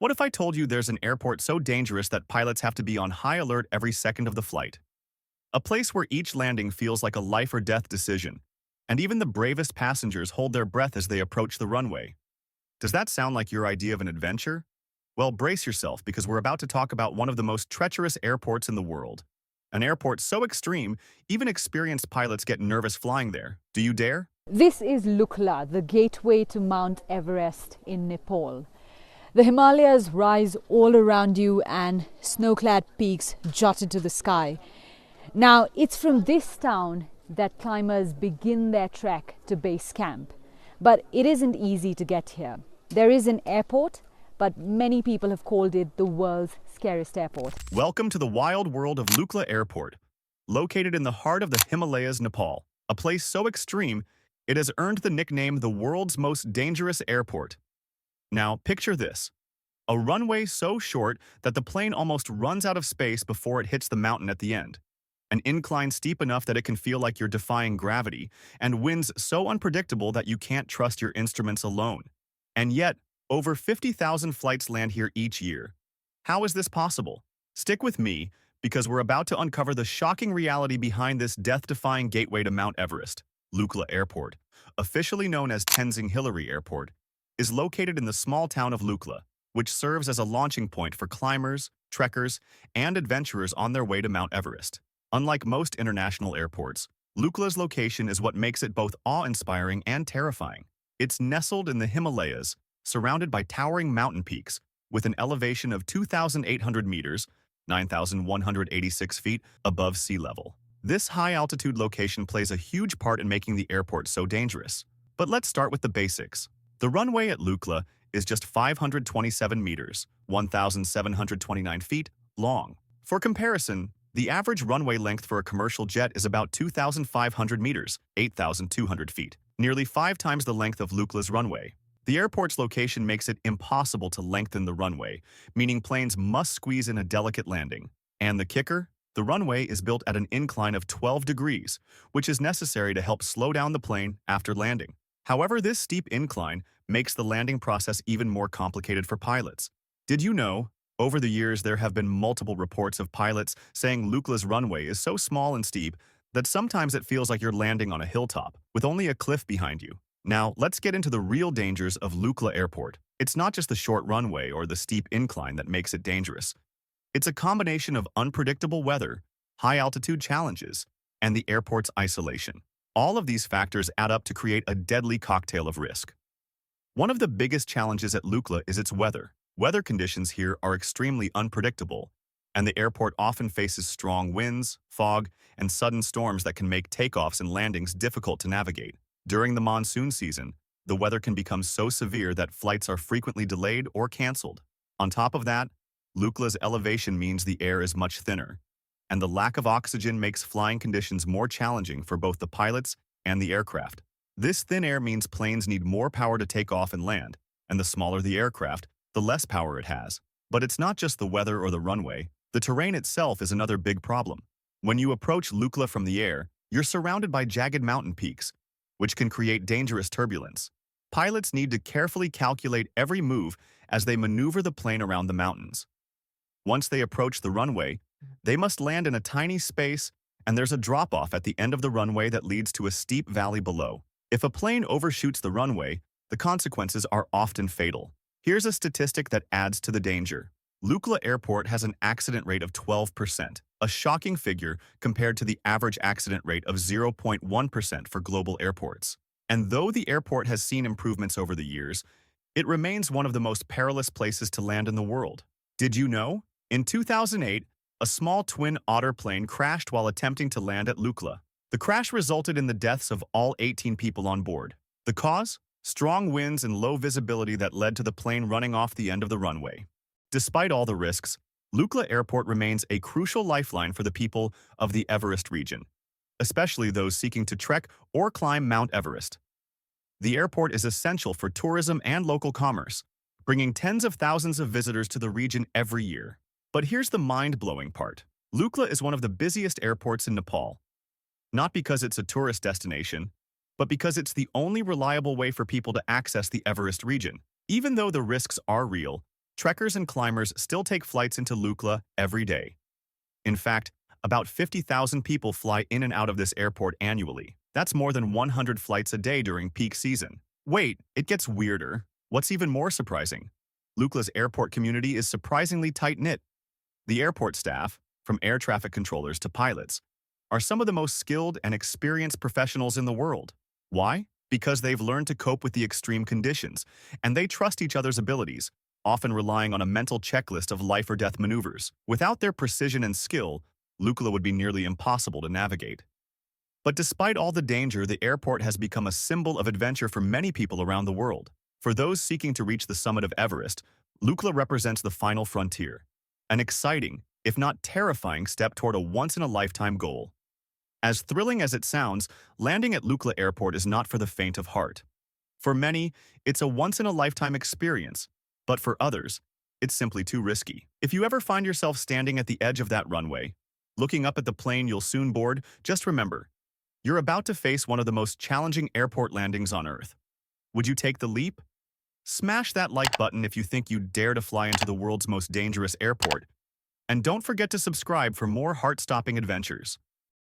What if I told you there's an airport so dangerous that pilots have to be on high alert every second of the flight? A place where each landing feels like a life or death decision, and even the bravest passengers hold their breath as they approach the runway. Does that sound like your idea of an adventure? Well, brace yourself because we're about to talk about one of the most treacherous airports in the world. An airport so extreme, even experienced pilots get nervous flying there. Do you dare? This is Lukla, the gateway to Mount Everest in Nepal. The Himalayas rise all around you and snow-clad peaks jut into the sky. Now, it's from this town that climbers begin their trek to base camp. But it isn't easy to get here. There is an airport, but many people have called it the world's scariest airport. Welcome to the wild world of Lukla Airport, located in the heart of the Himalayas, Nepal. A place so extreme, it has earned the nickname the world's most dangerous airport. Now, picture this. A runway so short that the plane almost runs out of space before it hits the mountain at the end. An incline steep enough that it can feel like you're defying gravity, and winds so unpredictable that you can't trust your instruments alone. And yet, over 50,000 flights land here each year. How is this possible? Stick with me, because we're about to uncover the shocking reality behind this death-defying gateway to Mount Everest. Lukla Airport, officially known as Tenzing-Hillary Airport, is located in the small town of Lukla, which serves as a launching point for climbers, trekkers, and adventurers on their way to Mount Everest. Unlike most international airports, Lukla's location is what makes it both awe-inspiring and terrifying. It's nestled in the Himalayas, surrounded by towering mountain peaks, with an elevation of 2,800 meters, 9,186 feet above sea level. This high-altitude location plays a huge part in making the airport so dangerous. But let's start with the basics. The runway at Lukla is just 527 meters, 1,729 feet, long. For comparison, the average runway length for a commercial jet is about 2,500 meters, 8,200 feet, nearly 5 times the length of Lukla's runway. The airport's location makes it impossible to lengthen the runway, meaning planes must squeeze in a delicate landing. And the kicker? The runway is built at an incline of 12 degrees, which is necessary to help slow down the plane after landing. However, this steep incline makes the landing process even more complicated for pilots. Did you know? Over the years, there have been multiple reports of pilots saying Lukla's runway is so small and steep that sometimes it feels like you're landing on a hilltop, with only a cliff behind you. Now, let's get into the real dangers of Lukla Airport. It's not just the short runway or the steep incline that makes it dangerous. It's a combination of unpredictable weather, high-altitude challenges, and the airport's isolation. All of these factors add up to create a deadly cocktail of risk. One of the biggest challenges at Lukla is its weather. Weather conditions here are extremely unpredictable, and the airport often faces strong winds, fog, and sudden storms that can make takeoffs and landings difficult to navigate. During the monsoon season, the weather can become so severe that flights are frequently delayed or canceled. On top of that, Lukla's elevation means the air is much thinner, and the lack of oxygen makes flying conditions more challenging for both the pilots and the aircraft. This thin air means planes need more power to take off and land, and the smaller the aircraft, the less power it has. But it's not just the weather or the runway. The terrain itself is another big problem. When you approach Lukla from the air, you're surrounded by jagged mountain peaks, which can create dangerous turbulence. Pilots need to carefully calculate every move as they maneuver the plane around the mountains. Once they approach the runway, they must land in a tiny space, and there's a drop-off at the end of the runway that leads to a steep valley below. If a plane overshoots the runway, the consequences are often fatal. Here's a statistic that adds to the danger. Lukla Airport has an accident rate of 12%, a shocking figure compared to the average accident rate of 0.1% for global airports. And though the airport has seen improvements over the years, it remains one of the most perilous places to land in the world. Did you know? In 2008, a small twin otter plane crashed while attempting to land at Lukla. The crash resulted in the deaths of all 18 people on board. The cause? Strong winds and low visibility that led to the plane running off the end of the runway. Despite all the risks, Lukla Airport remains a crucial lifeline for the people of the Everest region, especially those seeking to trek or climb Mount Everest. The airport is essential for tourism and local commerce, bringing tens of thousands of visitors to the region every year. But here's the mind-blowing part. Lukla is one of the busiest airports in Nepal, not because it's a tourist destination, but because it's the only reliable way for people to access the Everest region. Even though the risks are real, Trekkers and climbers still take flights into Lukla every day. In fact, about 50,000 people fly in and out of this airport annually. That's more than 100 flights a day during peak season. Wait, it gets weirder. What's even more surprising? Lukla's airport community is surprisingly tight-knit. The airport staff, from air traffic controllers to pilots, are some of the most skilled and experienced professionals in the world. Why? Because they've learned to cope with the extreme conditions, and they trust each other's abilities, often relying on a mental checklist of life-or-death maneuvers. Without their precision and skill, Lukla would be nearly impossible to navigate. But despite all the danger, the airport has become a symbol of adventure for many people around the world. For those seeking to reach the summit of Everest, Lukla represents the final frontier, an exciting, if not terrifying, step toward a once-in-a-lifetime goal. As thrilling as it sounds, landing at Lukla Airport is not for the faint of heart. For many, it's a once-in-a-lifetime experience, but for others, it's simply too risky. If you ever find yourself standing at the edge of that runway, looking up at the plane you'll soon board, just remember, you're about to face one of the most challenging airport landings on Earth. Would you take the leap? Smash that like button if you think you'd dare to fly into the world's most dangerous airport. And don't forget to subscribe for more heart-stopping adventures.